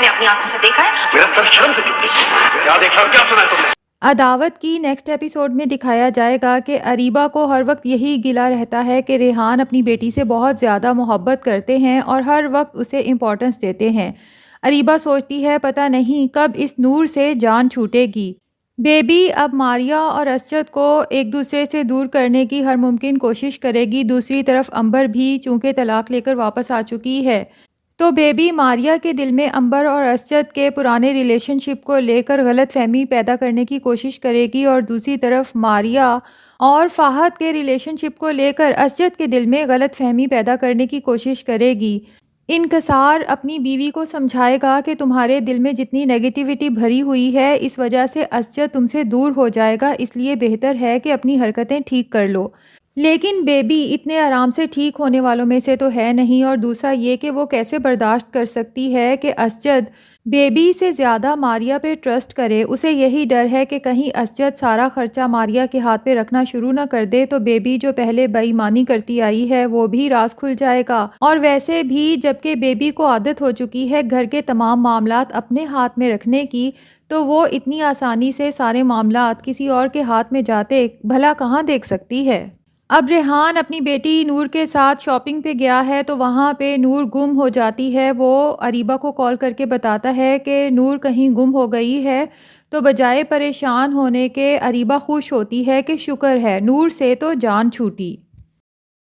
نے اپنی آنکھوں سے دیکھا ہے؟ میرا سر شرم سے جھک گئی. کیا دیکھا اور کیا سنا ہے تم نے؟ عداوت کی نیکسٹ ایپیسوڈ میں دکھایا جائے گا کہ اریبہ کو ہر وقت یہی گلہ رہتا ہے کہ ریحان اپنی بیٹی سے بہت زیادہ محبت کرتے ہیں اور ہر وقت اسے امپورٹنس دیتے ہیں. اریبہ سوچتی ہے پتہ نہیں کب اس نور سے جان چھوٹے گی. بیبی اب ماریا اور اسجد کو ایک دوسرے سے دور کرنے کی ہر ممکن کوشش کرے گی. دوسری طرف امبر بھی چونکہ طلاق لے کر واپس آ چکی ہے تو بیبی ماریا کے دل میں امبر اور اسجد کے پرانے ریلیشن شپ کو لے کر غلط فہمی پیدا کرنے کی کوشش کرے گی، اور دوسری طرف ماریا اور فہد کے ریلیشن شپ کو لے کر اسجد کے دل میں غلط فہمی پیدا کرنے کی کوشش کرے گی. انکسار اپنی بیوی کو سمجھائے گا کہ تمہارے دل میں جتنی نیگیٹیوٹی بھری ہوئی ہے اس وجہ سے اسجد تم سے دور ہو جائے گا، اس لیے بہتر ہے کہ اپنی حرکتیں ٹھیک کر لو. لیکن بیبی اتنے آرام سے ٹھیک ہونے والوں میں سے تو ہے نہیں، اور دوسرا یہ کہ وہ کیسے برداشت کر سکتی ہے کہ اسجد بیبی سے زیادہ ماریا پہ ٹرسٹ کرے. اسے یہی ڈر ہے کہ کہیں اسجد سارا خرچہ ماریا کے ہاتھ پہ رکھنا شروع نہ کر دے تو بیبی جو پہلے بے ایمانی کرتی آئی ہے وہ بھی راز کھل جائے گا. اور ویسے بھی جبکہ بیبی کو عادت ہو چکی ہے گھر کے تمام معاملات اپنے ہاتھ میں رکھنے کی، تو وہ اتنی آسانی سے سارے معاملات کسی اور کے ہاتھ میں جاتے بھلا کہاں دیکھ سکتی ہے. اب ریحان اپنی بیٹی نور کے ساتھ شاپنگ پہ گیا ہے تو وہاں پہ نور گم ہو جاتی ہے. وہ اریبہ کو کال کر کے بتاتا ہے کہ نور کہیں گم ہو گئی ہے، تو بجائے پریشان ہونے کے اریبہ خوش ہوتی ہے کہ شکر ہے نور سے تو جان چھوٹی.